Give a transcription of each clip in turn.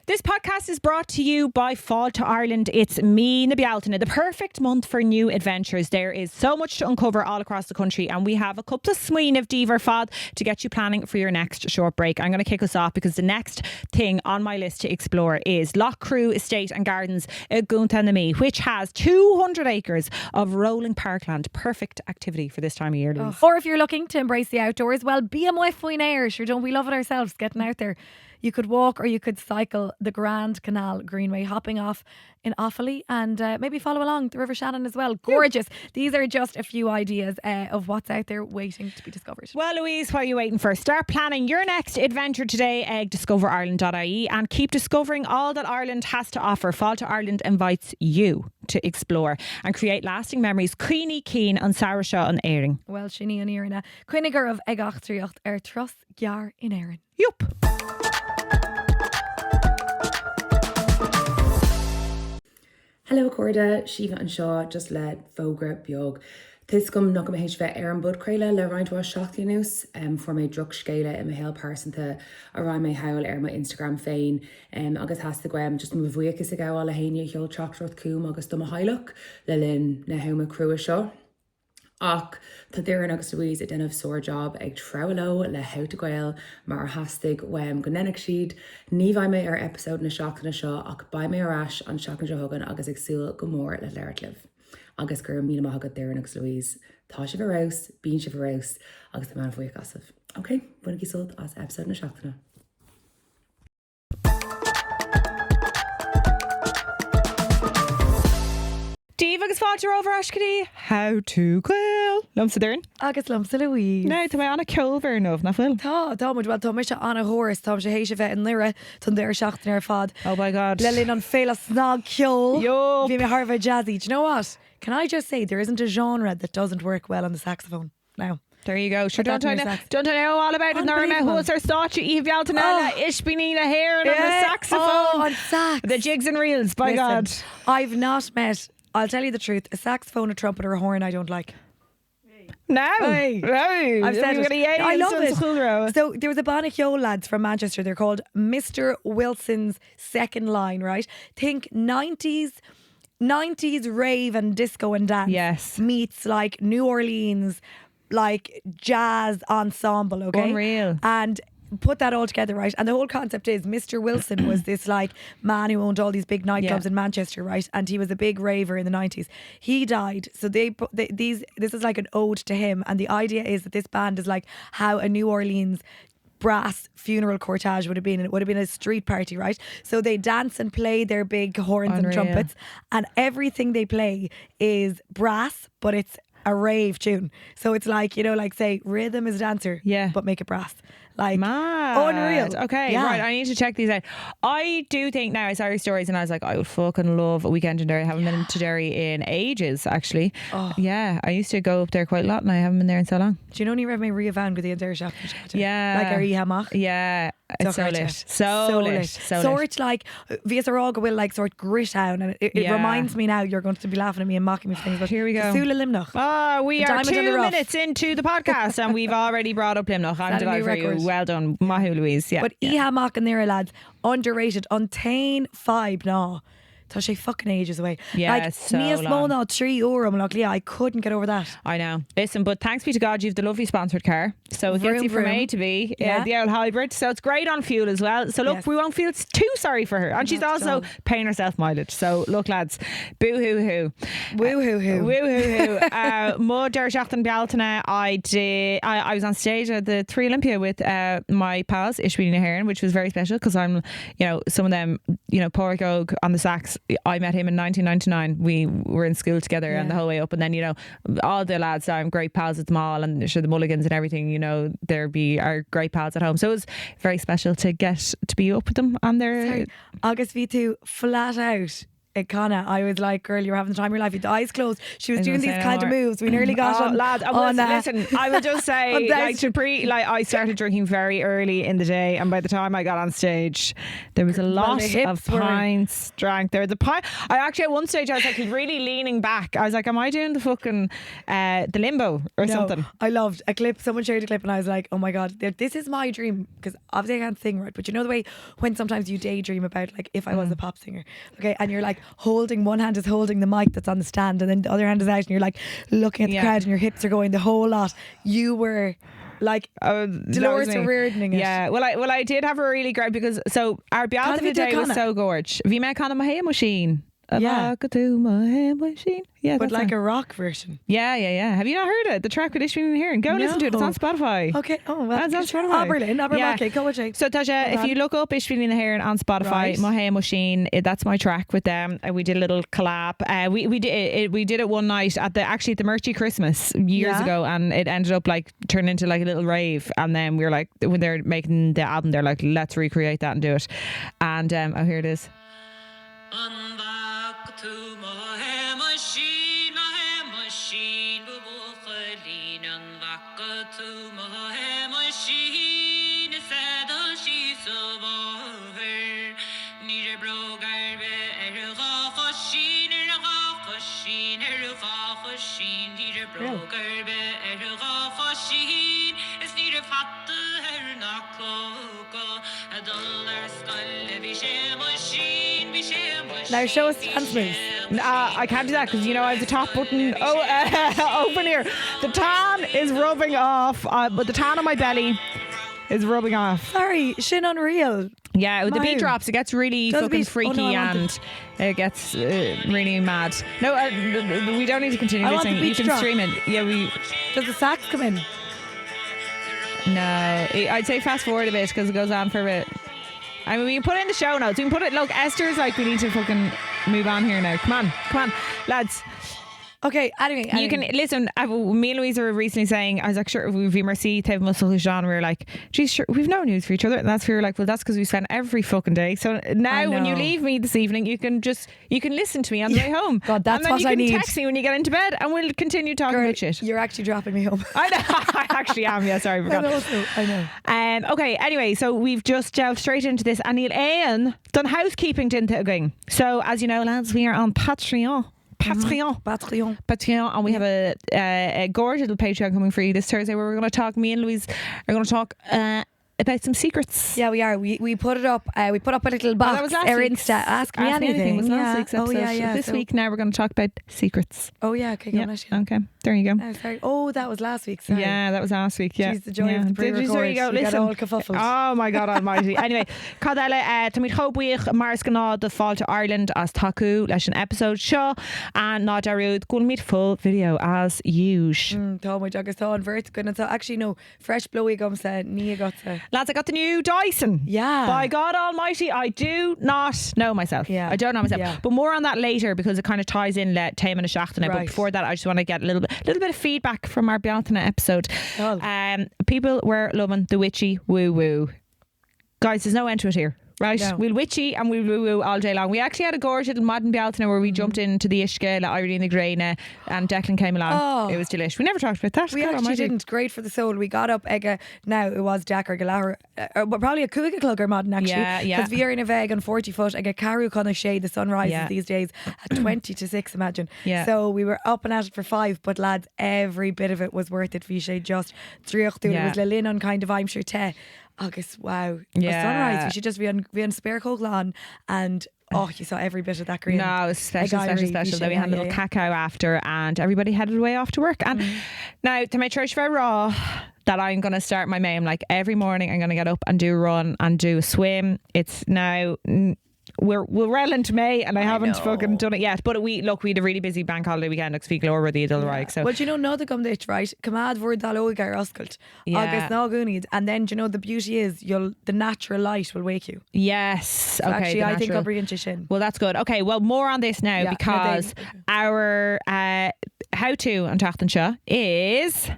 This podcast is brought to you by Fáilte Ireland. It's me, mbuailfeá, the perfect month for new adventures. There is so much to uncover all across the country, and we have a couple of smaoin of díobh fad to get you planning for your next short break. I'm going to kick us off because the next thing on my list to explore is Loch Crew Estate and Gardens in Gunta na Mí, which has 200 acres of rolling parkland. Perfect activity for this time of year, Louise. Or if you're looking to embrace the outdoors, well, be a mbuailfeá. Sure, don't we love it ourselves getting out there? You could walk or you could cycle the Grand Canal Greenway, hopping off in Offaly and maybe follow along the River Shannon as well. Gorgeous. These are just a few ideas of what's out there waiting to be discovered. Well, Louise, what are you waiting for? Start planning your next adventure today at discoverireland.ie and keep discovering all that Ireland has to offer. Fáilte Ireland invites you to explore and create lasting memories. Cuoine Keen on Sarasha on Éireann. Well, Shinny on Éireann. Cuinnegar of Egach dtreocht Tros Gear in Éireann. Yup. Hello Corda, Shiva and Shaw, just let Fogra Biog. Tiscum Nogam HV Aaron Bud Crayla, Le Rindwa Shachtinus, for my drug scala and my help person to around my howl my Instagram féin. Agus has the gwem just move weekis ago all a hania hill chocolate coom, Agus dum a highlook, Lilin Nahoma Crew Shaw. Ach, tá deireadh agus Louise a denmh sór job ag treo le how to gael mar hastig wem gonennig siad ní bhaid mé ar episód na seachtainna seo ach ba mé arás an seachtain seo hagan agus ag súil go mór le leirtliv. Agus gur míle maithagad deireadh agus Louise. Tá si bhrás, bín si bhrás agus tá man faoi gasibh. Ok, buna í sult as episód na seachtainna. Díobh agus fáilte over ascadí. How to gael. Lumsa Dern. Agus lumsa Louise. No, tá mé anna ceolbhar nómh na fuil. Tá muid, well, tá mis anna hóras, tá sé hééis bheith in lire tún deir seachtain ar fad. Oh my God. Lelyn on féile snog ceol. Yo. Bhí me Harvard jazzy. Do you know what? Can I just say there isn't a genre that doesn't work well on the saxophone now? There you go. Sure, don't I that know all about it? Norma, who's our Teach Allais le Ispiní le Ispiní on the saxophone. Oh, on sax. The jigs and reels, by God. I've not met, I'll tell you the truth, a saxophone, a trumpet or a horn I don't like. No. Hey. No. I've said it. I love it. Cool. So there was a Bannock Yo lads from Manchester. They're called Mr. Wilson's Second Line, right? Think 90s rave and disco and dance. Yes. Meets like New Orleans, like jazz ensemble, okay? Unreal. And put that all together, right? And the whole concept is Mr. Wilson was this like man who owned all these big nightclubs in Manchester, right? And he was a big raver in the 90s. He died, so this is like an ode to him. And the idea is that this band is like how a New Orleans brass funeral cortege would have been, and it would have been a street party, right? So they dance and play their big horns and trumpets, and everything they play is brass, but it's a rave tune. So it's like, you know, like say rhythm is dancer, but make it brass. Like, mad. Unreal. Okay, right, I need to check these out. I do think now, I saw your stories and I was like, I would fucking love a weekend in Derry. I haven't been to Derry in ages, actually. Yeah, I used to go up there quite a lot and I haven't been there in so long. Do you know any Rev me Ria Van go the entire shop? Yeah. Like our amach? Yeah. It's so lit. So lit. Sort like Vias Araga will like sort grit down, and it reminds me now you're going to be laughing at me and mocking me for things, but here we go. Sula Limnoch. Oh, we are 2 minutes into the podcast and we've already brought up Limnoch. I'm delighted for you. Well done, Mahu Louise. Yeah. But Ihamach and there lads, underrated, untain vibe now. Tá sé fucking ages away. Yeah, like, so Níos long. Mó ná 3 euro, like, I couldn't get over that. I know. Listen, but thanks be to God you've the lovely sponsored car. So it gets you from A to B. The old hybrid. So it's great on fuel as well. So look, we won't feel too sorry for her. And she's also paying herself mileage. So look lads, boo hoo hoo. Woo hoo hoo. Woo hoo hoo. Mo Shéamuisín le Ispiní, I was on stage at the 3 Olympia with my pals, Ispiní le Ispiní, which was very special because I'm, you know, some of them, you know, Porgog on the sax, I met him in 1999. We were in school together and the whole way up, and then, you know, all the lads, I'm great pals with them all, and sure the Mulligans and everything, you know, our great pals at home, so it was very special to get to be up with them on their Agus ví tú flat out Connor, I was like, girl, you're having the time of your life with the eyes closed. She was doing these say kind of moves. We nearly got on. Lad, listen, I will just say, I started drinking very early in the day, and by the time I got on stage, there was a lot of pints drank. There was a pint. I actually, at one stage, I was like really leaning back. I was like, am I doing the fucking the limbo or something? I loved a clip. Someone shared a clip, and I was like, oh my God, this is my dream. Because obviously I can't sing, right? But you know the way when sometimes you daydream about, like, if I was a pop singer, okay, and you're like holding, one hand is holding the mic that's on the stand, and then the other hand is out, and you're like looking at the crowd, and your hips are going the whole lot. You were like Dolores O'Riordan. Yeah, well I did have a really great, because so our Bealta of the day was so gorgeous. Have you met Conor Machine? Yeah, yeah, but like a rock version. Yeah. Have you not heard it? The track with Ispiní here, and go listen to it. It's on Spotify. Okay. Oh, well, that's on Spotify. Brilliant. Okay, go with you. So Tasha, if you look up Ispiní here on Spotify, Mo Shéamuisín, that's my track with them. We did a little collab. We did it one night at the Merchie Christmas years ago, and it ended up like turned into like a little rave. And then we were like, when they're making the album, they're like, let's recreate that and do it. And here it is. Now show us dance moves. I can't do that because I have the top button open here. The tan is rubbing off, but the tan on my belly is rubbing off. Sorry, shin unreal. Yeah, with the beat drops, it gets really fucking freaky, and it gets really mad. No, we don't need to continue listening. You can stream it. Yeah, Does the sax come in? No, I'd say fast forward a bit because it goes on for a bit. I mean, we can put it in the show notes. We can put it. Look, Esther's like, we need to fucking move on here now. Come on, lads. Okay, anyway. You can listen. Me and Louisa were recently saying, I was like, sure, we've merci, Tev Muscle Jean. We were like, geez, sure, we've no news for each other. And we were like, well, that's because we spend every fucking day. So now when you leave me this evening, you can listen to me on the way home. God, that's what I need. And then you can text me when you get into bed, and we'll continue talking about shit. You're actually dropping me home. I know. I actually am. Yeah, sorry, I forgot. I know. Okay, anyway, so we've just delved straight into this. And Ian done housekeeping didn't going. So as you know, lads, we are on Patreon, and we have a gorgeous little Patreon coming for you this Thursday, where we're going to talk. Me and Louise are going to talk about some secrets. Yeah, we are. We put it up. We put up a little box. That was last week. Insta. Ask me anything. Was last week's episode. This week now we're going to talk about secrets. Oh yeah. Okay. Okay. There you go. Sorry. Oh, that was last week. Sorry. Yeah, that was last week. Yeah. Jeez, the joy of the pre-record. There you go. Listen. All kerfuffled. Oh my God Almighty. Anyway, Cadella, Tamid Hobuich, Mars Gana, the Fall to Ireland as Taku, leis an episode show, and not Darud, go meet full video as usual. Tá my agus tá an vert gonna tá actually no fresh blowy gum said ní got lads, I got the new Dyson. Yeah. By God Almighty, I do not know myself. Yeah. I don't know myself. Yeah. But more on that later, because it kind of ties in Taim and a Shána. But before that, I just want to get a little bit of feedback from our Bealta episode. People were loving the witchy woo woo. Guys, there's no end to it here. Right, no. We'll witchy and we'll woo woo all day long. We actually had a gorgeous little modern Bealta where we jumped into the scéal, Irene the Graina, and Declan came along. Oh. It was delish. We never talked about that. We actually didn't. Great for the soul. We got up now it was Jack or Galahar, but probably a Cuga Clugger modern actually. Yeah. Because we are in a veg on 40 foot. Caru Conna shade the sun rises these days at 20 to 6. Imagine. Yeah. So we were up and at it for 5, but lads, every bit of it was worth it. Vishay just dtreocht. It was Lelin on kind of nua-aimseartha. Agus, wow. Yeah. Sunrise. We should just be on spare Coglan, and you saw every bit of that green. No, it was special. Then we had a little cacao after, and everybody headed away off to work. And now to make sure it's very raw that I'm going to start my main, like every morning I'm going to get up and do a run and do a swim. It's now we're well into May, and I haven't fucking done it yet. But we had a really busy bank holiday weekend. Like speak lower the Idil so. Well, do you know another come ditch, right? Cumad word dalóigar oscailt. Agus ná gúnid, and then do you know the beauty is the natural light will wake you. Yes. So okay. Actually, I think I'll bring into shin. Well, that's good. Okay. Well, more on this now because our how to on teacht anseo is.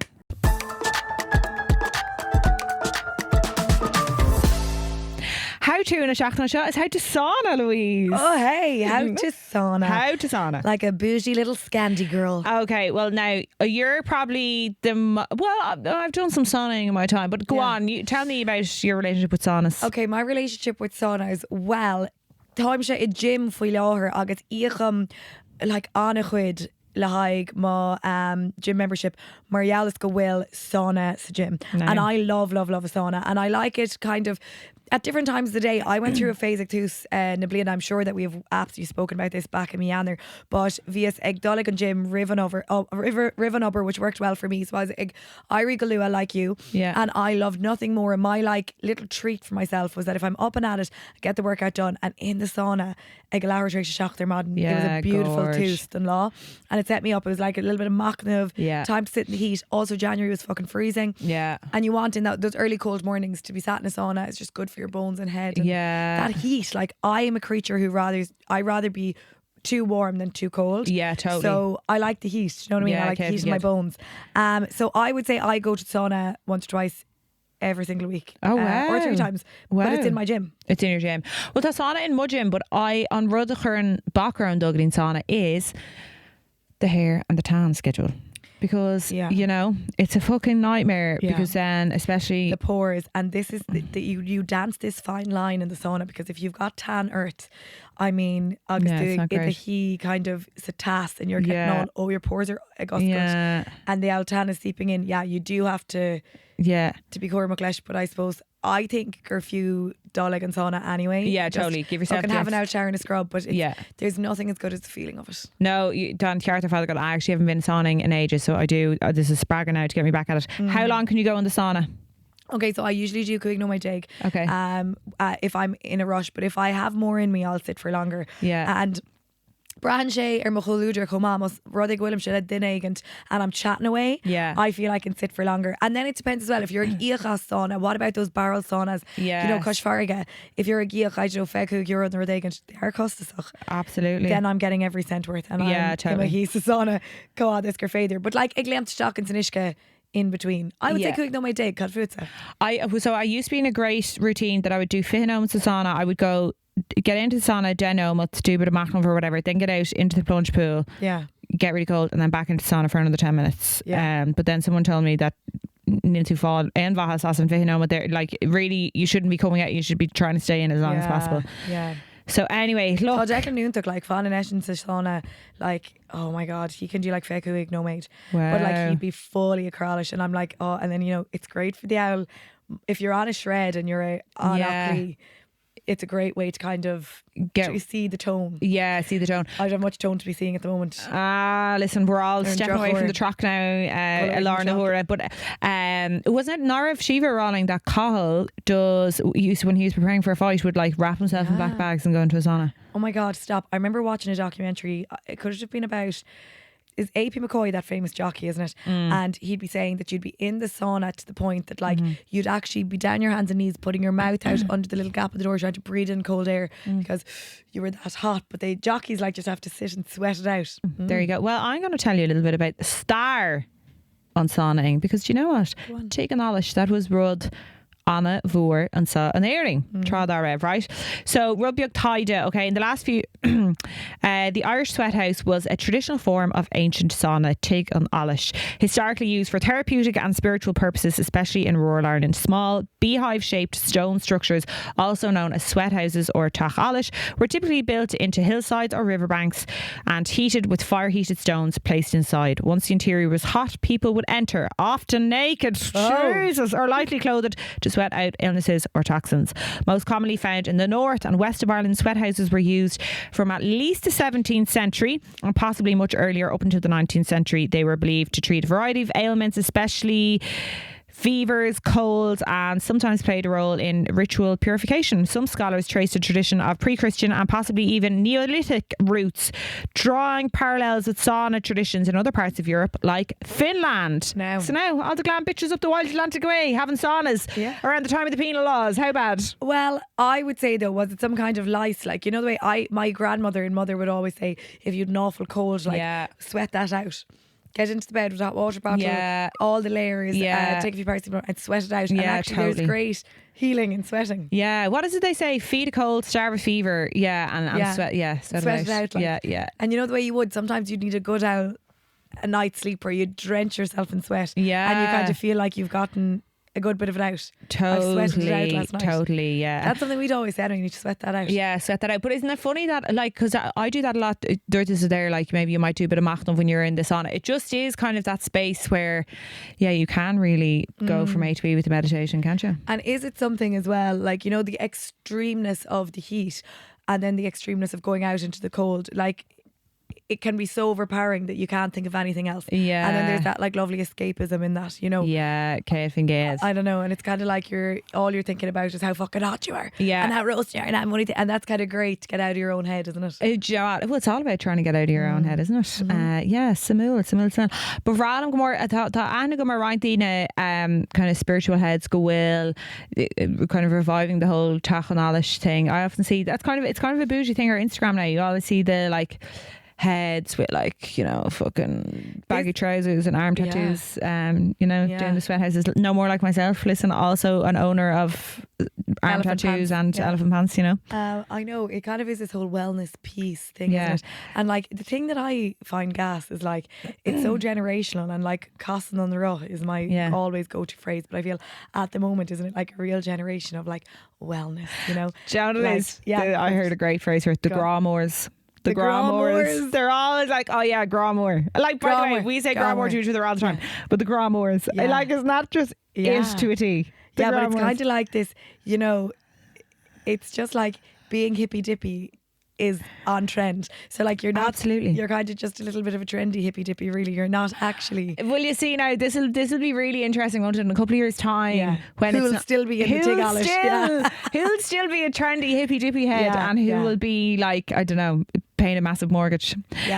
How tuna seachna seo is how to sauna, Louise. Oh, hey, how to sauna. How to sauna. Like a bougie little Scandi girl. Okay, well now you're probably I've done some sauning in my time, but go on, you tell me about your relationship with saunas. Okay, my relationship with saunas, well, táim sé I gym faoi láthair agus íocham like anna chuid le haig má gym membership marialas go bhfuil sauna sa gym. No. And I love a sauna, and I like it kind of at different times of the day. I went through a phase actus na bliana. I'm sure that we have absolutely spoken about this back in Meander, but vias ag dolig and gym riven over, which worked well for me. So I was ag Irie Galua like you, and I loved nothing more. My like little treat for myself was that if I'm up and at it, get the workout done, and in the sauna ag leabhar trééis seach their modern. It was a beautiful toast and law, and it set me up. It was like a little bit of machnamh, time to sit in the heat. Also January was fucking freezing, and you want in those early cold mornings to be sat in a sauna. It's just good for your bones and head, and that heat. Like I am a creature who I rather be too warm than too cold. Yeah, totally. So I like the heat. You know what I mean? I like the heat in my bones. So I would say I go to sauna once or twice every single week. Oh wow. Or 3 times. Wow. But it's in my gym. It's in your gym. Well, that's sauna in my gym, but I on rud a churn background Dublin sauna is the hair and the tan schedule. Because you know it's a fucking nightmare. Because then especially the pores, and this is you dance this fine line in the sauna, because if you've got tan earth, I mean, Agus the he kind of it's a task, and you're getting on. Your pores are and the altan is seeping in. You do have to be cormac leis, but I suppose I think curfew dolig and sauna anyway. Yeah, totally. Give yourself. You can have an out shower and a scrub, but there's nothing as good as the feeling of it. No, Dan teacht father God, I actually haven't been sauning in ages, so I do. This is spragging now to get me back at it. How long can you go in the sauna? Okay, so I usually do cúig my dig. Okay. If I'm in a rush, but if I have more in me, I'll sit for longer. Yeah. And Brahan sé mo choúidir chomá mas rudaí gohfuilm se le duine and I'm chatting away. I feel I can sit for longer. And then it depends as well. If you're a gcaithfeá sauna, what about those barrel saunas? You know, fharraige. If you're a gcaithfeá, I don't know, €5 the rudaí and they are costach. Absolutely. Then I'm getting every cent worth. And I'm totally. He's a sauna go this gur féidir. But like ag leamt stock and sanishka in between. I would say cúig no my day, caiithfeá. I used to be in a great routine that I would do féin to sauna. I would go get into the sauna, do a bit of machnamh or whatever, then get out into the plunge pool, get really cold, and then back into the sauna for another 10 minutes. But then someone told me that into fall and vahas and féin there, like really you shouldn't be coming out, you should be trying to stay in as long as possible. So anyway, look. Declan Núntaach like fan in essence sauna, like oh my god, he can do like féinchúraim no mate. Wow. But like he'd be fully a crawlish, and I'm like and then you know it's great for the owl if you're on a shred and you're on it's a great way to kind of see the tone. See the tone. I don't have much tone to be seeing at the moment. Listen, we're all stepping away from the track now, Lorna Hura. But wasn't it Narav Shiva Rolling that Cahill when he was preparing for a fight would like wrap himself in black bags and go into a sauna? Oh my god, stop. I remember watching a documentary. It could have been about is AP McCoy, that famous jockey, isn't it? And he'd be saying that you'd be in the sauna to the point that like you'd actually be down your hands and knees putting your mouth out under the little gap of the door trying to breathe in cold air because you were that hot. But they jockeys like just have to sit and sweat it out. There you go. Well, I'm going to tell you a little bit about the star on saunaing, because do you know what? Teach Allais, that was Rud Anna, fuar and an éiring trad rev, right? So rubbeag taide, okay, in the last few the Irish sweat house was a traditional form of ancient sauna, Teach Allais, historically used for therapeutic and spiritual purposes, especially in rural Ireland. Small beehive shaped stone structures, also known as sweat houses or Teach Allais, were typically built into hillsides or riverbanks and heated with fire heated stones placed inside. Once the interior was hot, people would enter, often naked, Jesus, or lightly clothed, to sweat out illnesses or toxins. Most commonly found in the north and west of Ireland, sweat houses were used from at least the 17th century and possibly much earlier up until the 19th century. They were believed to treat a variety of ailments, especially fevers, colds, and sometimes played a role in ritual purification. Some scholars traced a tradition of pre-Christian and possibly even Neolithic roots, drawing parallels with sauna traditions in other parts of Europe, like Finland. So now all the glam bitches up the wild Atlantic way having saunas around the time of the penal laws. How bad? Well, I would say though, was it some kind of lice? Like, you know the way my grandmother and mother would always say, if you'd an awful cold, like sweat that out. get into the bed with that water bottle, all the layers, take a few parts and sweat it out. And actually there's great healing in sweating. Yeah, what is it they say? Feed a cold, starve a fever. Yeah, and sweat it out. Like. Yeah. And you know the way you would, sometimes you'd need a good a night's sleep where you'd drench yourself in sweat. Yeah. And you kind of feel like you've gotten a good bit of it out. Totally, I sweated it out last night. Totally, yeah. That's something we'd always say, you need to sweat that out. Yeah, sweat that out. But isn't it funny that, like, because I do that a lot, there, like, maybe you might do a bit of amach when you're in the sauna. It just is kind of that space where, you can really go from A to B with the meditation, can't you? And is it something as well, like, you know, the extremeness of the heat and then the extremeness of going out into the cold, like, it can be so overpowering that you can't think of anything else. Yeah. And then there's that like lovely escapism in that, you know. Yeah, gcaithfeá. I don't know, and it's kind of like all you're thinking about is how fucking hot you are. Yeah. And how roast you are and how money and that's kind of great to get out of your own head, isn't it? Well, it's all about trying to get out of your own head, isn't it? Samúil. But rather go more tá go more right díine kind of spiritual heads go bhfuil kind of reviving the whole teacht Allais thing. I often see it's kind of a bougie thing on Instagram now. You always see the like heads with like, you know, fucking baggy trousers and arm tattoos, doing the sweat houses. No more like myself. Listen, also an owner of arm Elephant tattoos pants. and elephant pants, you know. I know, it kind of is this whole wellness piece thing, isn't it? And like the thing that I find gas is like it's so generational, and like costing on the rough is my always go-to phrase, but I feel at the moment, isn't it like a real generation of like wellness, you know? I heard a great phrase for it, the Gramors. The Gramors. They're always like, oh yeah, Gramor. Like, by the way, we say Gramor to each other all the time. But the Gramors. Like, it's not just ish to a T. But it's kind of like this, you know, it's just like being hippy dippy is on trend. So like you're not absolutely, you're kind of just a little bit of a trendy hippy dippy, really. You're not actually. Well, you see now this will be really interesting, won't it, in a couple of years time, when who'll still be in the Teach Allais, who'll still be a trendy hippy dippy head, and who will be like, I don't know, paying a massive mortgage,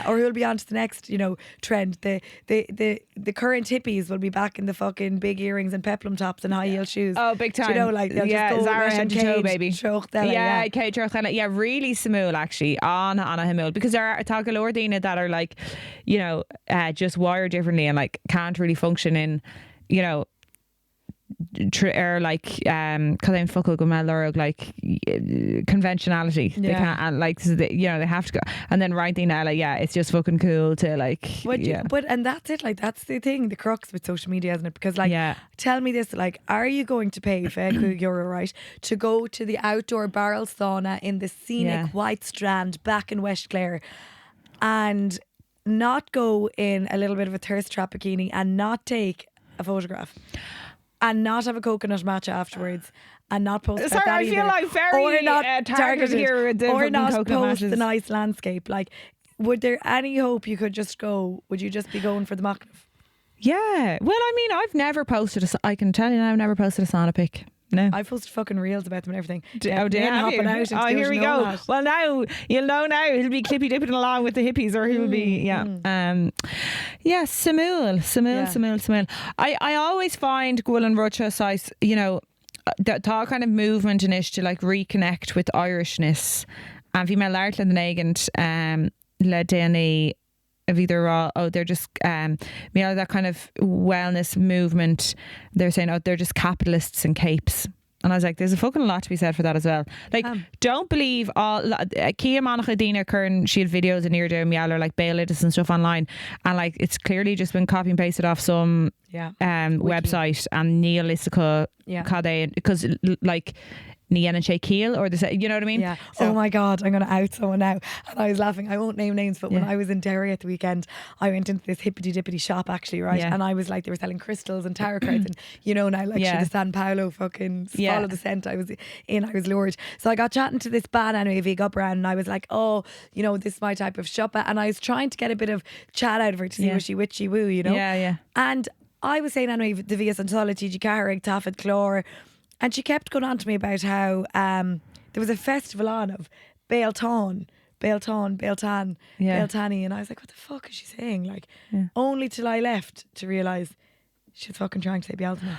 or who'll be on to the next, you know, trend. The current hippies will be back in the fucking big earrings and peplum tops and high heel shoes. Oh, big time. You know, like they'll just go Zara head to toe, baby. Teacht Allais, really samúil actually on a himul, because there are tá díine that are like, you know, just wired differently and like can't really function in, you know, like folcadh go like conventionality. They can't, and like, you know, they have to go, and then right díine it's just fucking cool to like, but and that's it, like that's the thing, the crux with social media, isn't it? Because like, tell me this, like, are you going to pay €5 right to go to the outdoor barrel sauna in the scenic White Strand back in West Clare and not go in a little bit of a thirst trap bikini and not take a photograph and not have a coconut matcha afterwards and not post about that I either, feel like very targeted here with the or not coconut post matches. the nice landscape. Like, would there any hope you could just go, would you just be going for the machnamh? Yeah, well, I mean, I've never posted I can tell you now, I've never posted a sauna pic. No, I posted fucking reels about them and everything. Have you? Here we go. Well, now you'll know. Now he'll be clippy dipping along with the hippies, or he'll be samúil. I always find Gwyl and Rucha size, you know, that kind of movement in ish to like reconnect with Irishness, and bhí me leart le nagant le déanaí of either they're just you know, that kind of wellness movement. They're saying, they're just capitalists in capes. And I was like, there's a fucking lot to be said for that as well. Like, don't believe all Kia Monica Dina Kern, she had videos in here doing mealler like bailitis and stuff online, and like it's clearly just been copy and pasted off some website and neolistical because like Nian and Keel, or you know what I mean? Yeah. So, oh my God, I'm going to out someone now. And I was laughing. I won't name names, but when I was in Derry at the weekend, I went into this hippity dippity shop actually, right? And I was like, they were selling crystals and tarot cards, and you know now, like the San Paulo fucking follow the scent. I was lured. So I got chatting to this bad anyway, Vig up around, and I was like, oh, you know, this is my type of shopper, and I was trying to get a bit of chat out of her to see was she witchy woo, you know? And I was saying anyway, the Vias and Sola, T.G. Carrig, Taffet Clore. And she kept going on to me about how there was a festival on of Bailtani, and I was like, what the fuck is she saying? Like, only till I left to realise she was fucking trying to say Bealtaine.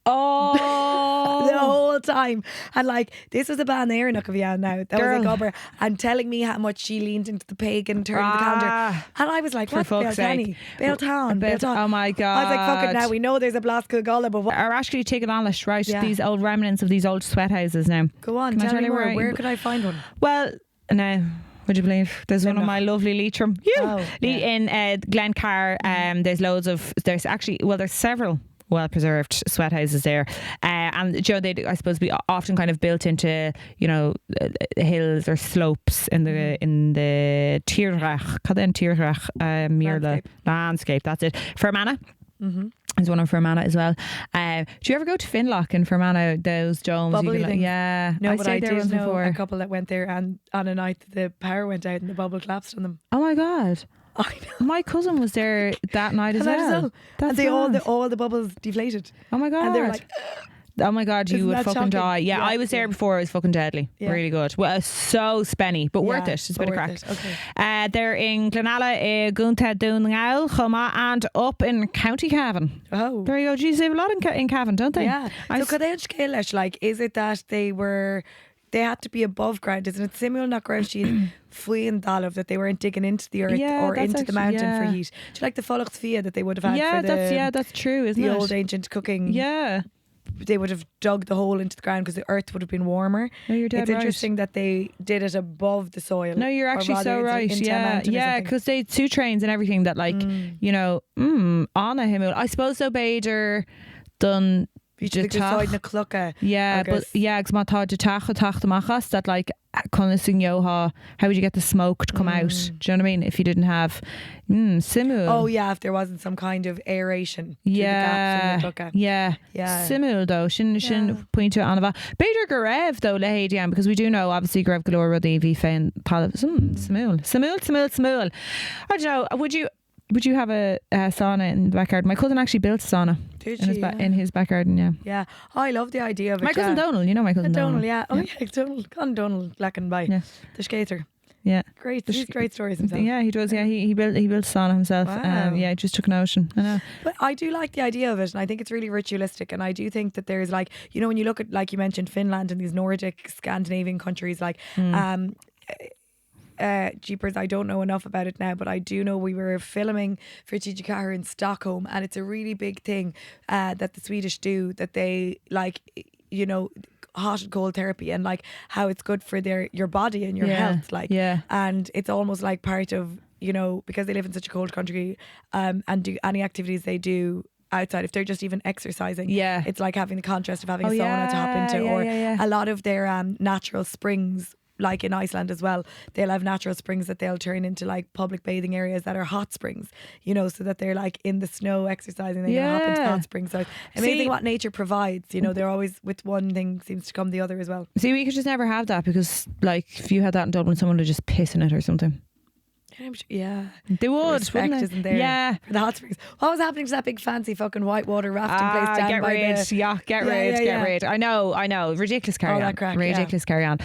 Oh, the whole time. And like, this was a band there in Nuckavian now. That was a gobber. And telling me how much she leaned into the pig and turned the calendar. And I was like, what? Beltani? Beltown. Oh my God. I was like, fuck it now. We know there's a Blasco Gullah, but what? Are actually taking on this, right? These old remnants of these old sweat houses now. Go on, tell me more. Where could I find one? Well, now, would you believe there's one of my lovely Leitrim in Glencar. There's loads of there's several well preserved sweat houses there, and they I suppose be often kind of built into hills or slopes in the Tírdreacht landscape. That's it. Fermanagh. There's one in Fermanagh as well. Do you ever go to Finlock in Fermanagh? Those domes, bubbly things. Yeah, no, but I did know before. A couple that went there, and on a night the power went out and the bubble collapsed on them. Oh my God. I know. My cousin was there that night as well. And all the bubbles deflated. Oh my God. And they were like, oh my God, you would fucking shocking? die. Yeah, I was there before. It was fucking deadly. Really good. Well, so spenny, but worth it. It's a bit of crack. Okay. They're in Glenalla, Gunta, Donegal, Cuma, and up in County Cavan. Oh, there you go. Geez, they have a lot in Cavan, don't they? Yeah. So could they scéal like? Is it that they had to be above ground? Isn't it similar not ground sheet faoi and díobh that they weren't digging into the earth or into the mountain for heat? Do you like the folcadh that they would have had? That's true, isn't it? The old ancient cooking. Yeah. They would have dug the hole into the ground because the earth would have been warmer. No, you're dead It's interesting that they did it above the soil. No, you're actually so right. Yeah, because they had 2 trains and everything that Anna Himmel. I suppose so Bader done beside na cloch. Yeah, Agus. but yeah, because my thought teacht amachas that like how would you get the smoke to come out? Do you know what I mean? If you didn't have simul. Oh yeah, if there wasn't some kind of aeration. Yeah, through the gaps in the yeah. Simul though, shin point to Anava. Better Garev though lehadian because we do know obviously Garev galore rudaí féin simul. I don't know. Would you have a sauna in the backyard? My cousin actually built a sauna in his back garden. Yeah. Oh, I love the idea of it. My cousin Donald, you know my cousin Donald. Yeah. Oh yeah, Donald. Con Donald black and by the skater. Yeah, great. He's great stories himself. Yeah, he does. Yeah, he built a sauna himself. Wow. He just took an ocean. I know. But I do like the idea of it, and I think it's really ritualistic. And I do think that there's like when you look at like you mentioned Finland and these Nordic Scandinavian countries like jeepers, I don't know enough about it now, but I do know we were filming for Teach Allais in Stockholm, and it's a really big thing that the Swedish do, that they like hot and cold therapy, and like how it's good for your body and your health, and it's almost like part of because they live in such a cold country and do any activities they do outside, if they're just even exercising, it's like having the contrast of having a sauna to hop into, or a lot of their natural springs. Like in Iceland as well, they'll have natural springs that they'll turn into like public bathing areas that are hot springs, so that they're like in the snow exercising, they can hop into the hot springs. So it's amazing what nature provides. They're always with one thing seems to come the other as well. See, we could just never have that because like if you had that in Dublin, someone would just piss in it or something. Yeah, they would. Respect wouldn't isn't there? Yeah, for the hot springs. What was happening to that big fancy fucking whitewater rafting place down get by rid. Get rid. I know. Ridiculous carry on. Crack, ridiculous carry on.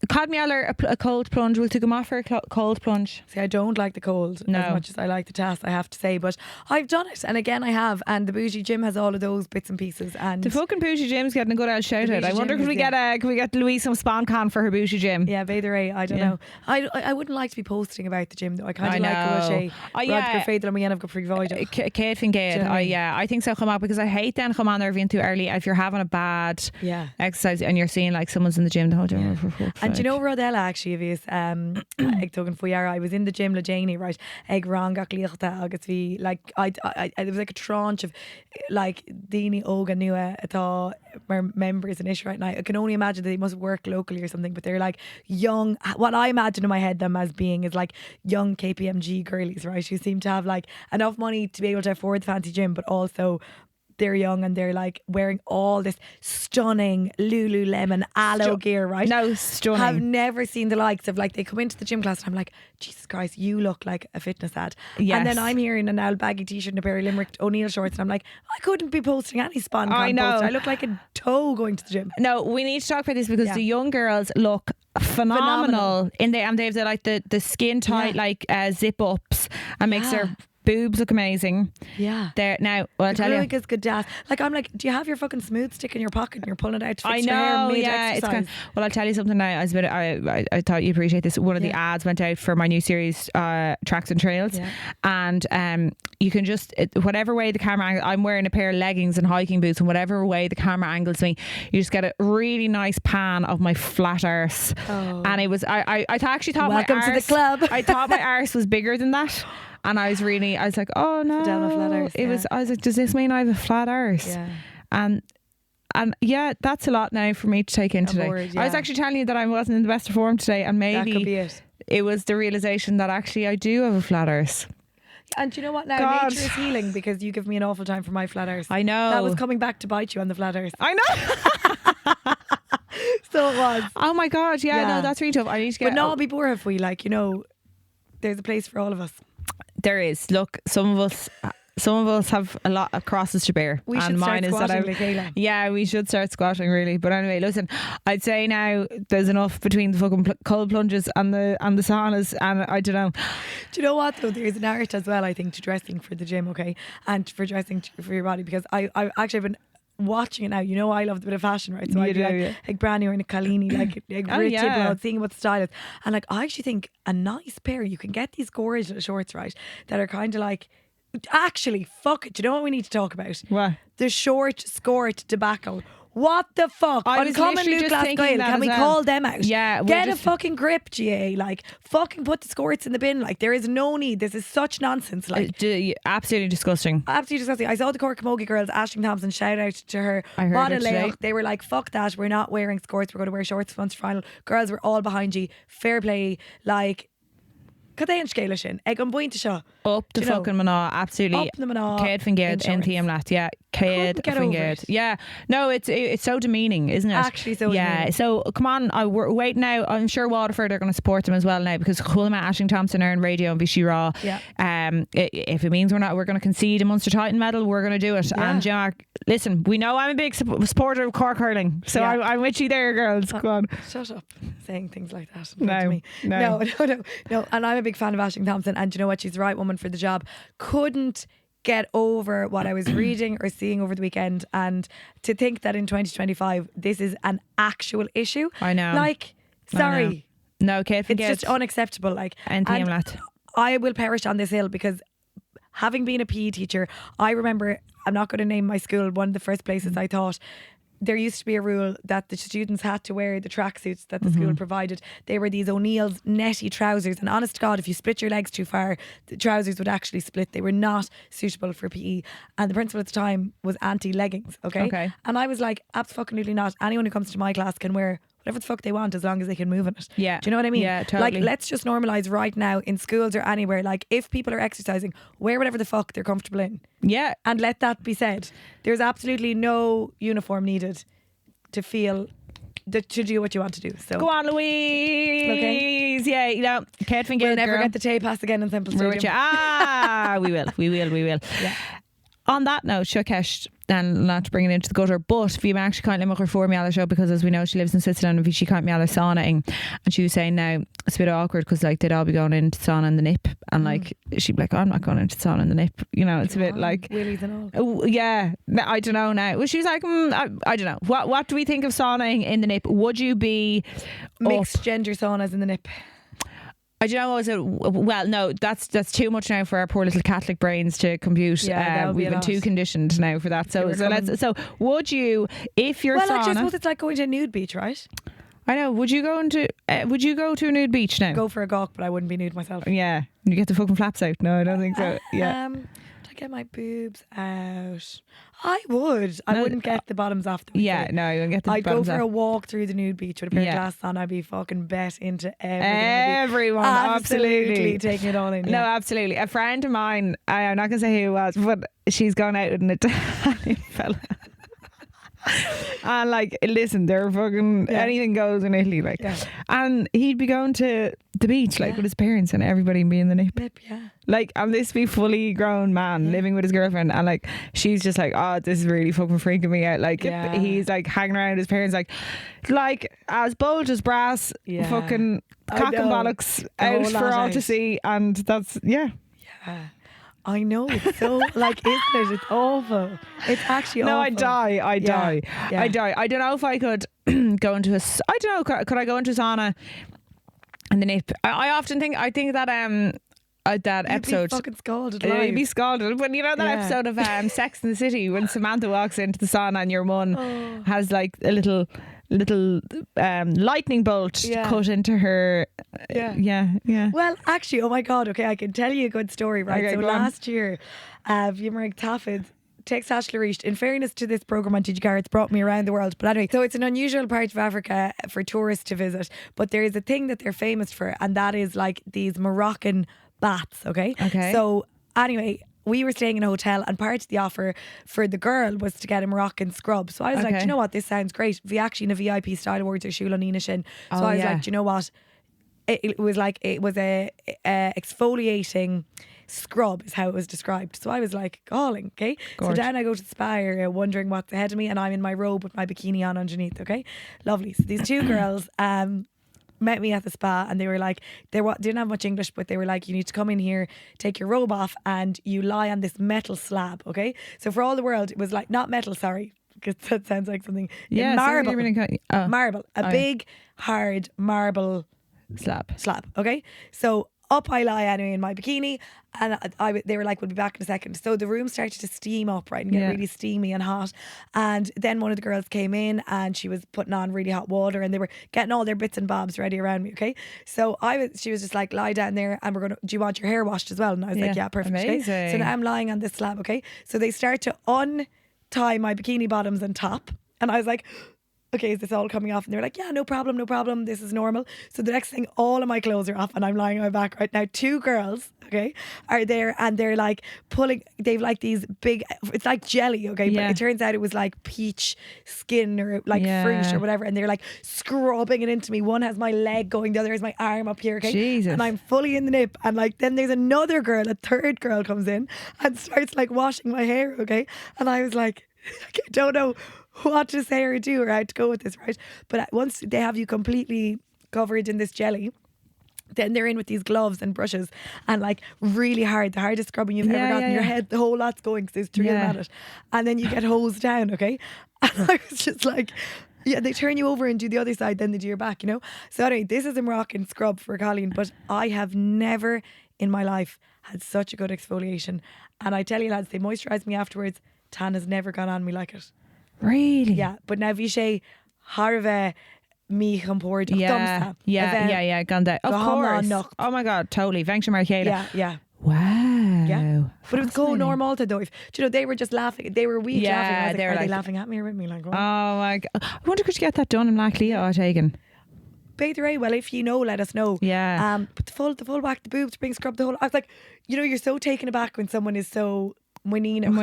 Cad mealler a cold plunge. Will to go off for a cold plunge? See, I don't like the cold as much as I like the task, I have to say, but I've done it, and again I have, and the bougie gym has all of those bits and pieces, and the fucking bougie gym's getting a good old shout out. I wonder could we get Louise some SponCon for her bougie gym? Yeah, Vader A. I don't know. I wouldn't like to be posting about the gym though. I kind of like Rod Faithful and we end up pretty ccaithfeá. I think so. Come on, because I hate then come on there being too early if you're having a bad exercise and you're seeing like someone's in the gym the whole time. And do you know Rodella actually of his ag tugan fuar? I was in the gym le Janie, right? Ag grianghraif agus bhí like I there was like a tranche of like díine óga nua atá members in ish right now. I can only imagine that they must work locally or something, but they're like young, what I imagine in my head them as being is like young KPMG girlies, right? Who seem to have like enough money to be able to afford the fancy gym, but also they're young and they're like wearing all this stunning Lululemon aloe gear, right? No, stunning. I've never seen the likes of like they come into the gym class and I'm like, Jesus Christ, you look like a fitness ad. Yes. And then I'm here in an old baggy t-shirt and a pair of Limerick O'Neill shorts and I'm like, I couldn't be posting any SponCon I know. post. I look like a toe going to the gym. No, we need to talk about this because the young girls look phenomenal in there, and they have the skin tight like zip ups and makes their boobs look amazing. Yeah. There now. Well, I'll tell you. Is good dad. Like I'm like, do you have your fucking smooth stick in your pocket and you're pulling it out to fix your hair I know. mid Yeah. It's exercise? well, I'll tell you something now. I thought you'd appreciate this. One of the ads went out for my new series, Tracks and Trails, and you can just whatever way the camera. I'm wearing a pair of leggings and hiking boots, and whatever way the camera angles me, you just get a really nice pan of my flat arse. And it was I actually thought Welcome my to arse, the club. I thought my arse was bigger than that. And I was like, oh no, Down a flat arse, I was like, does this mean I have a flat arse? Yeah. And yeah, that's a lot now for me to take in today. Bored, I was actually telling you that I wasn't in the best of form today, and maybe that could be it was the realization that actually I do have a flat arse. And do you know what now? God. Nature is healing because you give me an awful time for my flat arse. I know. That was coming back to bite you on the flat arse. I know. So it was. Oh my God, yeah, no, that's really tough. I need to get. But no, I'll be bored if we like, there's a place for all of us. There is. Look, some of us have a lot of crosses to bear. We should start squatting, Michaela. Yeah, we should start squatting really. But anyway, listen, I'd say now there's enough between the fucking cold plunges and the saunas, and I don't know. Do you know what though? There's an art as well, I think, to dressing for the gym, okay, and for dressing for your body, because I actually have been watching it now. I love a bit of fashion, right? So I do like brand new in a Kalini, like rich about seeing what the style is, and like I actually think a nice pair. You can get these gorgeous little shorts, right, that are kind of like. Actually, fuck it. Do you know what we need to talk about? What? The short skirt debacle. What the fuck? I was Uncommon literally Luke just thinking that Can we as well. call them out? Yeah, Get a fucking grip, GA. Like, fucking put the skirts in the bin. Like, there is no need. This is such nonsense. Like, absolutely disgusting. Absolutely disgusting. I saw the Cork Camogie girls, Aisling Thompson, shout out to her. I heard her today. They were like, fuck that. We're not wearing skirts. We're going to wear shorts once final. Girls were all behind you. Fair play. Like, Cadéan scéal sin ag an buinte seo. Up the fucking maná, absolutely. Up the maná. Céad fan géad in Tíam yeah. Céad fan géad. Yeah. No, it's so demeaning, isn't it? Actually so demeaning. So come on, we're waiting now. I'm sure Waterford are going to support them as well now, because Chulma Aisling Thompson are in radio and Vichy Raw. Yeah. If it means we're going to concede a Munster Titan medal, we're going to do it. Yeah. And listen, we know I'm a big supporter of Cork hurling, so I'm with you there, girls. Come on. Shut up saying things like that. No. And I'm a big fan of Aisling Thompson, and you know what? She's the right woman for the job. Couldn't get over what I was reading or seeing over the weekend, and to think that in 2025 this is an actual issue. I know. Like, sorry. No, Céad fan géad. It's just unacceptable. Like, and I will perish on this hill, because having been a PE teacher, I remember, I'm not going to name my school, one of the first places I thought there used to be a rule that the students had to wear the tracksuits that the school provided. They were these O'Neill's netty trousers, and honest to God, if you split your legs too far, the trousers would actually split. They were not suitable for PE, and the principal at the time was anti-leggings. Okay, and I was like, absolutely not. Anyone who comes to my class can wear whatever the fuck they want as long as they can move in it. Yeah. Do you know what I mean? Yeah, totally. Like, let's just normalise right now in schools or anywhere, like, if people are exercising, wear whatever the fuck they're comfortable in. Yeah. And let that be said. There's absolutely no uniform needed to feel to do what you want to do. So go on, Louise. Okay. Yeah, Céad fan géad. We'll never get the tape pass again in Temple Stadium. We will. Yeah. On that note, Shukesh, and not to bring it into the gutter, but if you actually can't limit her for me on the show, because as we know, she lives in Switzerland, and she can't be on the saunaing, and she was saying now it's a bit awkward because like they'd all be going into sauna in the nip, and like she'd be like, oh, I'm not going into sauna in the nip, it's a bit like willies and all. Yeah, I don't know now. Well, she was like, I don't know. What do we think of saunaing in the nip? Would you be mixed gender saunas in the nip? I don't know. Well, no, that's too much now for our poor little Catholic brains to compute. Yeah, we've been too conditioned now for that. So would you, if you're well, sauna, actually, I suppose it's like going to a nude beach, right? I know. Would you go to a nude beach now? Go for a gawk, but I wouldn't be nude myself. Yeah, you get the fucking flaps out. No, I don't think so. Yeah. To get my boobs out, I would. I wouldn't get the bottoms off them. Yeah, no, you wouldn't get the I'd bottoms go for off. a walk through the nude beach with a pair of glasses on. I'd be fucking bet into everyone. Absolutely taking it all in. No, absolutely. A friend of mine, I'm not going to say who it was, but she's gone out with an Italian fella. And like, listen, they're fucking anything goes in Italy, like, and he'd be going to the beach like with his parents and everybody be in the nip, like, and this be fully grown man living with his girlfriend, and like she's just like, oh, this is really fucking freaking me out. Like he's like hanging around his parents, like as bold as brass, fucking cock and bollocks out for all to see, and that's I know, it's so like, isn't it? It's awful. It's actually awful. No, I die. Yeah. I die. I don't know if I could go into I don't know. Could I go into a sauna and the nip? I often think. I think that that episode. You'd be fucking scalded. You'd be scalded. But you know that episode of Sex and the City when Samantha walks into the sauna and your mum has like a little lightning bolt cut into her. Yeah. Well, actually, oh my God. Okay, I can tell you a good story, right? Okay, so go on. last year, Bhíomar Tafid Teacht Allais. In fairness to this programme on Teach Allais, it's brought me around the world. But anyway, so it's an unusual part of Africa for tourists to visit. But there is a thing that they're famous for, and that is like these Moroccan baths. Okay. So anyway, we were staying in a hotel, and part of the offer for the girl was to get a Moroccan scrub. So I was like, do you know what? This sounds great. We actually in a VIP style awards are Siúil Nina Shin. So I was like, do you know what? It was a exfoliating scrub is how it was described. So I was like, calling, okay? So then I go to the spa area wondering what's ahead of me, and I'm in my robe with my bikini on underneath, okay? Lovely. So these two girls met me at the spa, and they were like, they didn't have much English, but they were like, you need to come in here, take your robe off, and you lie on this metal slab, okay? So for all the world, it was like, not metal, sorry, because that sounds like something. Marble. Marble. Big, hard marble slab, okay? So up I lie anyway in my bikini, and they were like, we'll be back in a second. So the room started to steam up, right, and get really steamy and hot. And then one of the girls came in, and she was putting on really hot water, and they were getting all their bits and bobs ready around me, okay? So she was just like, lie down there, and do you want your hair washed as well? And I was like, yeah, perfect. Amazing. Okay? So now I'm lying on this slab, okay? So they start to untie my bikini bottoms and top, and I was like, okay, is this all coming off? And they were like, yeah, no problem, this is normal. So the next thing, all of my clothes are off, and I'm lying on my back right now. Two girls, okay, are there, and they're like pulling, they've like these big, it's like jelly, okay, but it turns out it was like peach skin or like fruit or whatever, and they're like scrubbing it into me. One has my leg going, the other has my arm up here, okay? Jesus. And I'm fully in the nip, and like then there's another girl, a third girl comes in and starts like washing my hair, okay? And I was like, I don't know what to say or do or how to go with this, right? But once they have you completely covered in this jelly, then they're in with these gloves and brushes and like really hard, the hardest scrubbing you've ever got in your head. The whole lot's going because there's three of them at it. And then you get hosed down, okay? And I was just like, yeah, they turn you over and do the other side, then they do your back, you know? So anyway, this is a Moroccan scrub for Colleen, but I have never in my life had such a good exfoliation. And I tell you lads, they moisturise me afterwards. Tan has never gone on me like it. Really? Yeah, but now bhí sé Harbheith mí compóir Yeah, ganda. Of course. Oh my God, totally. Féinchúraim mar chéile. Yeah. Wow. Yeah. But it was go normal to though. Do you know, they were just laughing. They were weak laughing. I was like, are they laughing at me or with me? Like, what? Oh my God. I wonder could you get that done in Lachlea or taken? Beidir, well, if you know, let us know. Yeah. But the full whack, the boobs, being scrubbed, the whole. I was like, you know, you're so taken aback when someone is so Munino,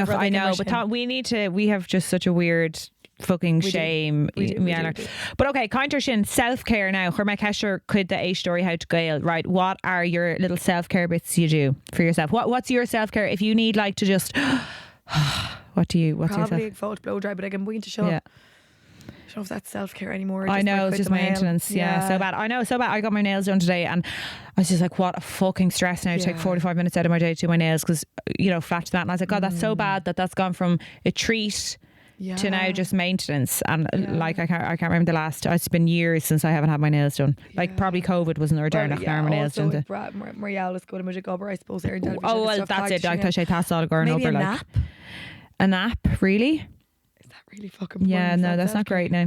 I know, but we have just such a weird fucking shame. We do. But okay, counter shin self-care now. Chur my kesher could the story how to gael, right? What are your little self-care bits you do for yourself? What's your self-care if you need like to just what's your probably a fault blow dry, but I can wait to show up. I don't know if that's self-care anymore. I know, it's just maintenance. So bad. I know, so bad. I got my nails done today and I was just like, what a fucking stress now to take 45 minutes out of my day to do my nails because, you know, flat to that. And I was like, God, that's so bad that's gone from a treat to now just maintenance. And like, I can't remember the last, it's been years since I haven't had my nails done. Like probably COVID wasn't there down after my nails done. Marielle go to muidir gobar, I suppose. Oh, well, that's it. I thought she passed all the girl over. Maybe a nap? A nap, really? Really fucking no, that's not great now.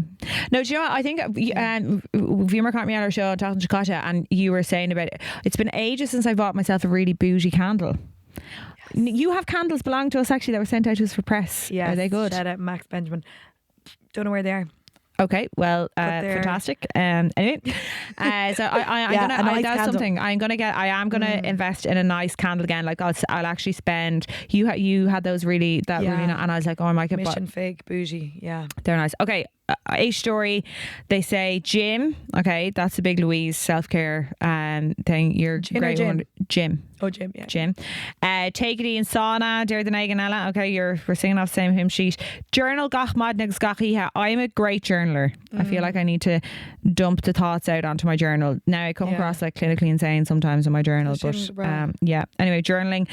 No, do you know what? I think Bhíomar caught me on our show on Teacht Allais, and you were saying about it's been ages since I bought myself a really bougie candle. You have candles belong to us actually that were sent out to us for press. Are they good? Shout out Max Benjamin. Don't know where they are. Okay, well, fantastic. Anyway, so I'm gonna invest in a nice candle again. Like I'll actually spend. You had those really really, and I was like, oh my God, Mission fake bougie. Yeah, they're nice. Okay. A story, they say gym. Okay, that's a big Louise self-care thing. You're great one. Gym. Oh, gym, yeah. Gym. Take it in sauna, dear the Naganella. Okay, we're singing off the same hymn sheet. Journal gach madnigs gachiha. I'm a great journaler. I feel like I need to dump the thoughts out onto my journal. Now I come across like clinically insane sometimes in my journal, but anyway, journaling.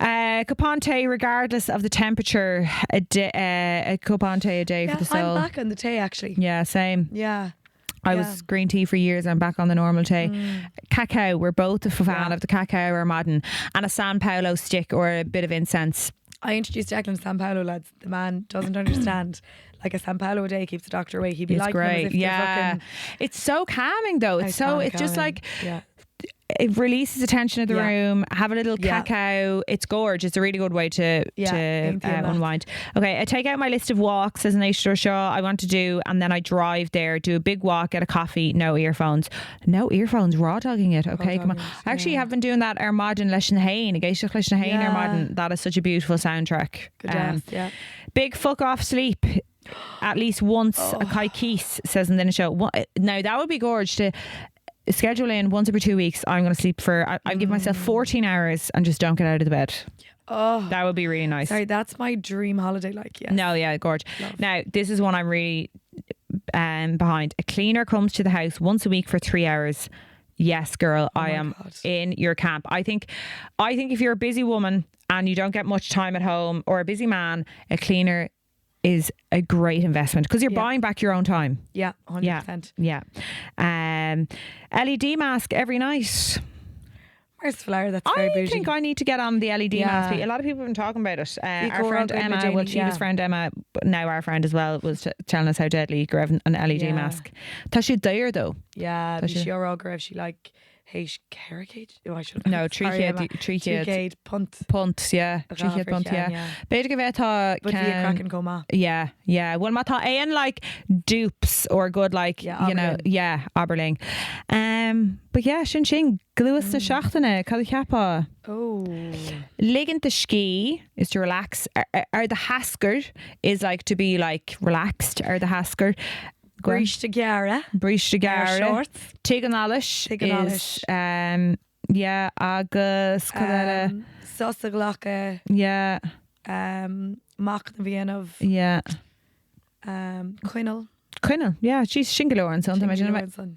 Cupante, regardless of the temperature, a cupante a day for the soul. I'm back on the tea actually. Yeah, same. Yeah. I was green tea for years. I'm back on the normal tea. Cacao, we're both a fan of the cacao or modern, and a San Paulo stick or a bit of incense. I introduced Declan to San Paulo, lads. The man doesn't understand. Like a San Paulo a day keeps the doctor away. He'd be like, great. It's so calming though. It's just like it releases the tension of the room. Have a little cacao. It's gorgeous. It's a really good way to unwind. Okay, I take out my list of walks as an Easter show I want to do, and then I drive there, do a big walk, get a coffee, no earphones, raw dogging it. Okay, come on. I actually have been doing that Armagh leis na hain, gcaithfeá leis na hain Armagh. That is such a beautiful soundtrack. Good big fuck off sleep. At least once a caiithfeá says in the show. Now that would be gorgeous to schedule in once every 2 weeks. I'm going to sleep for I give myself 14 hours and just don't get out of the bed. That would be really nice. Sorry, that's my dream holiday. Gorge. Now this is one I'm really behind. A cleaner comes to the house once a week for 3 hours. Yes, girl, I am in your camp. I think if you're a busy woman and you don't get much time at home, or a busy man, a cleaner is a great investment because you're buying back your own time. Yeah, 100%. Yeah. LED mask every night. Where's Flower? That's very bougie. I think I need to get on the LED mask. A lot of people have been talking about it. Our friend Emma, she was friend Emma, but now our friend as well, was telling us how deadly grab an LED mask. Tá she dire though. Yeah, she all grab. She like Héis carricade? No, trícéad punt, yeah. Trícéad punt, yeah. Beidir go bheith tá but bhí a cracking cuma. Yeah. Well, má tá éon like dupes or good like Aberling. But yeah, sin gluas na seachtainna, cad cheappa. Ligging to ski is to relax. Are the hasker is like to be like relaxed. Are the hasker Bríste Gara shorts. Teacht Allais is Agus Sosa glacadh amach na bhíanamh Cuinal. Yeah, she's Shingalore and something.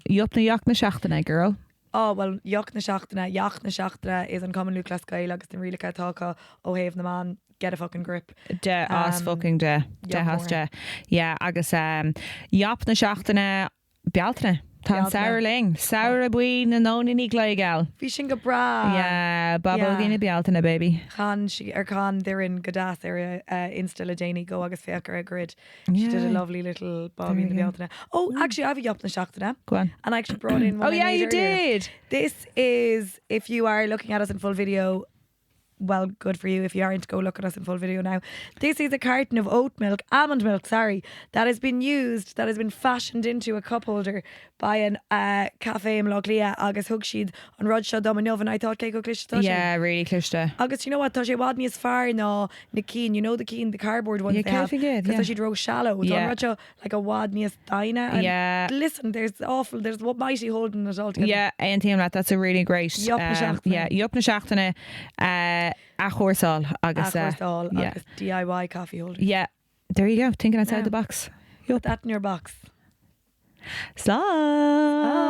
Yup na yacht na seachtainna, girl. Oh, well, yacht na seachtainna is an common lucas scéal agus den rilacha tácha ó héamh na man. Get a fucking grip. Fucking de has de. Yeah, agus yop na seachtainna bealtainna. Tá Saura buí na nóna ní glacadh. Bhí sin go bra. Yeah, Baba gine bealtainna, baby. Can they're in Gadas area insta le déine go agus féachar a grid. She did a lovely little Bobby in the bealtainna. Oh, actually I have a yop na seachtainna. Go on. And I actually brought in one. Oh yeah, you did. This is, if you are looking at us in full video, well, good for you if you aren't, go look at us in full video now. This is a carton of almond milk, that has been fashioned into a cup holder by an cafe in Lochlia agus thug siad an rud seo dom an oven. I thought cake go cliste. Yeah, really cliste. Agus, you know what, tá sé wad níos fearr ná na cín, you know the cín, the cardboard ones they have, because she drove shallow. Yeah. Rud seo like a wad níos daine. Yeah. Listen, there's what mighty holding it all together. Yeah, and that's a really great. Yup na seachtainna. A chóirsáil agus DIY coffee holder. Yeah, there you go, thinking outside the box. Put that in your box. Slán.